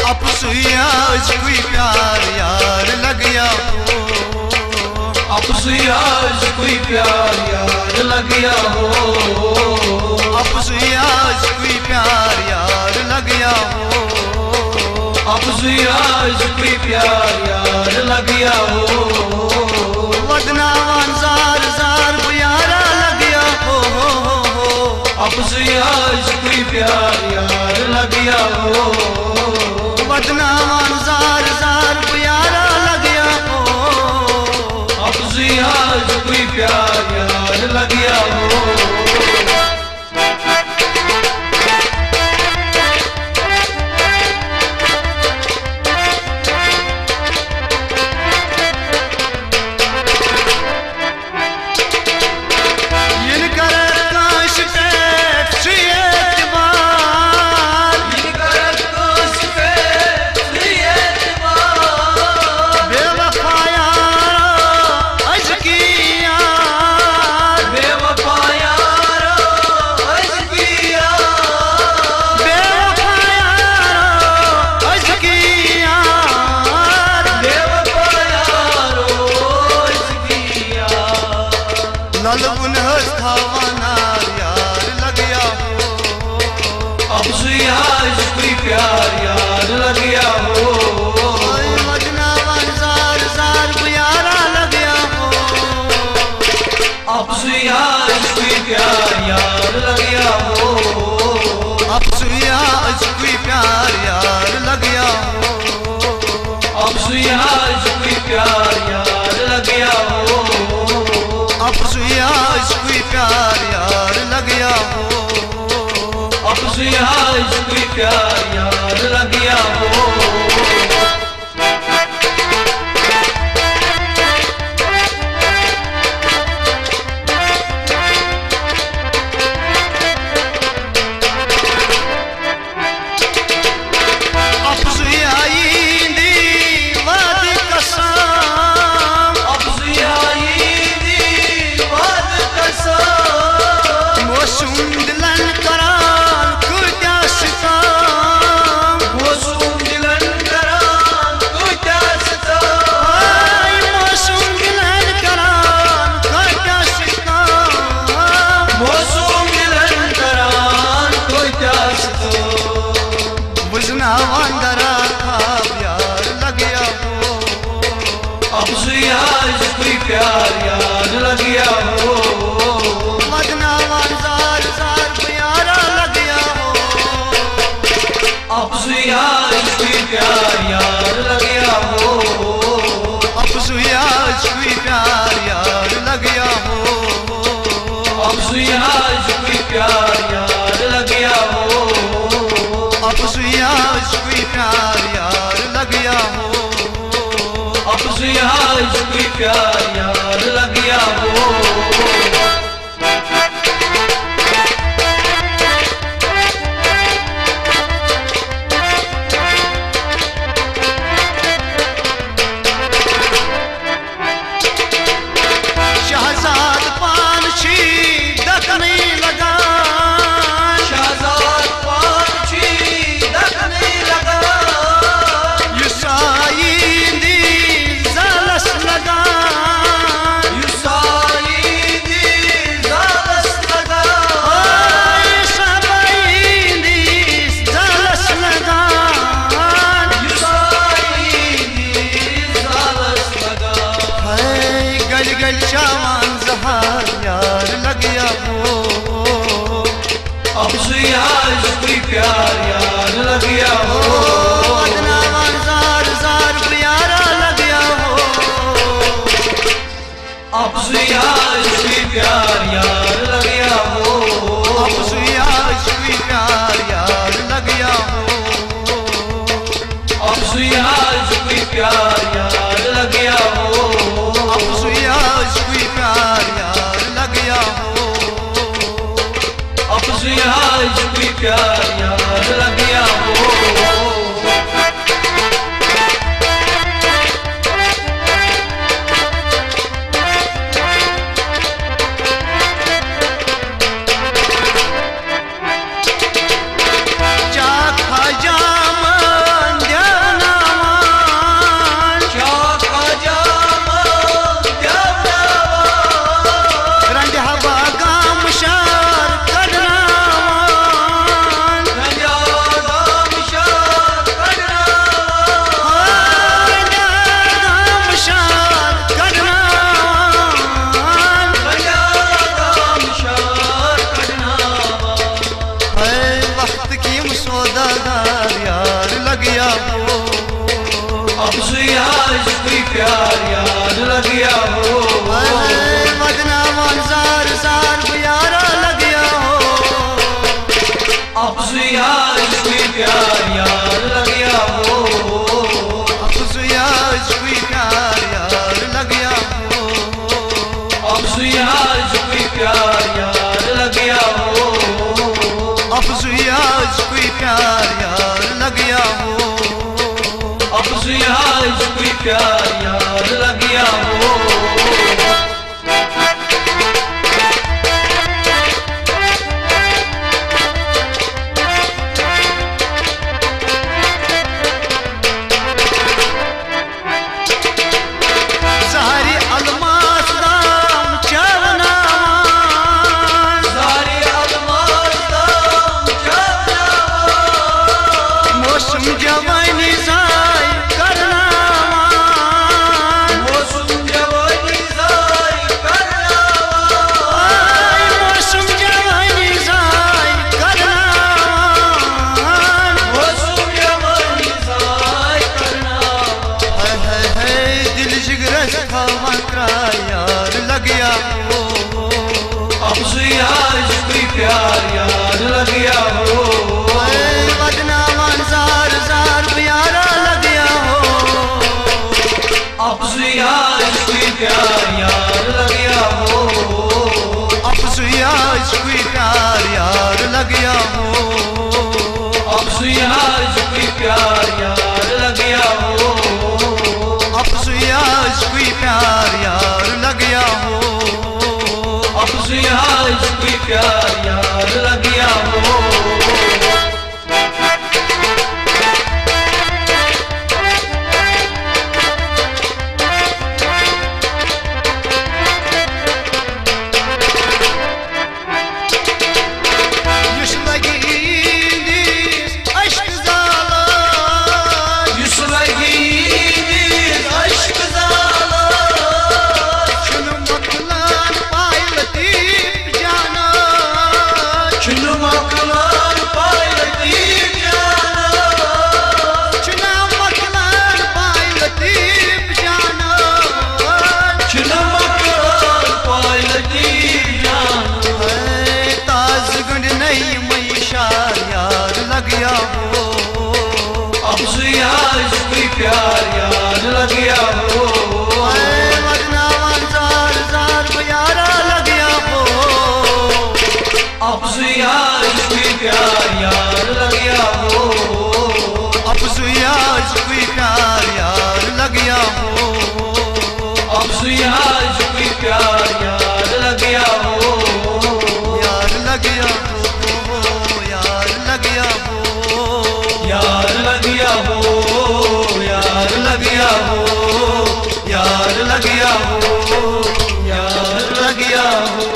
अब सुइया कोई प्यार यार लग गया हो, अब सुइया कोई प्यार यार लग गया हो, अब सुइया कोई प्यार यार लग गया हो, अब सुइया कोई प्यार यार लग गया हो, वदनावान जार जार प्यारा लग गया हो, अब सुइया कोई प्यार यार लग गया हो, वदनावान जार जार प्यारा लग गया हो, अब सुइया कोई प्यार यार लग गया हो। अब सुइया कोई प्यार यार लग गया हो, वदनावान जार जार प्यारा लग गया हो, अब सुइया कोई प्यार यार लग गया हो, अब सुइया कोई प्यार यार लग गया हो, अब सुइया कोई प्यार यार लग गया हो, अब सुइया कोई प्यार यार लग गया हो, अब सुइया कोई प्यार यार लग गया हो। अब सुइया कोई प्यार यार लग गया हो, वदनावान जार जार प्यारा लग गया हो, अब सुइया कोई प्यार यार लग गया हो, अब सुइया कोई प्यार यार लग गया हो, अब सुइया कोई प्यार यार लग गया हो, अब सुइया कोई प्यार यार लग गया हो, अब सुइया कोई प्यार यार लग गया हो। शहजाद पानछी दखने लगा, शहजाद पानछी दखने लगा, युसाईंदी ज़ालस लगा, युसाईंदी ज़ालस लगा, युसाईंदी ज़ालस लगा, युसाईंदी ज़ालस लगा, है गल गल शामान ज़हार यार लग गया हो, अब सुइया कोई प्यार यार लग गया हो, वदनावान जार जार प्यारा लग गया हो, अब सुइया कोई प्यार यार लग गया हो, अब सुइया कोई प्यार यार लग गया हो, अब सुइया कोई प्यार यार लग गया हो, अब सुइया कोई प्यार यार लग गया हो, अब सुइया कोई प्यार यार लग गया हो। जा खा जा मन प्यार यार लग गया हो वजना जार जार प्यारा लग गया हो अफसुया कोई प्यार यार लग गया हो अफसुया कोई प्यार यार लग गया हो अफसुया कोई प्यार यार लग गया हो अफसुया कोई प्यार यार लग गया हो अफसुया कोई प्यार यार लग गया हो जवानी जाय करना मौसम जवानी जाय करना मौसम जवानी जाय करना मौसम जवानी जाय करना है दिल जिगरस खावा यार लग गया हो अफसुया कोई प्यार यार लग गया हो अफसुया कोई प्यार यार लग गया हो अफसुया कोई प्यार यार लग गया हो अफसुया कोई प्यार यार लग गया हो अफसुया कोई प्यार यार लग गया हो अफसुया कोई प्यार यार लग गया हो अफसुया कोई प्यार यार लग गया हो वजना जार जार प्यारा लग गया हो अफसुया कोई प्यार यार लग गया हो अफसुया कोई प्यार यार लग गया हो अफसुया कोई प्यार यार लग गया हो यार लग गया हो यार लग गया हो यार लग गया हो यार लग गया हो यार लग गया हो यार लग गया हो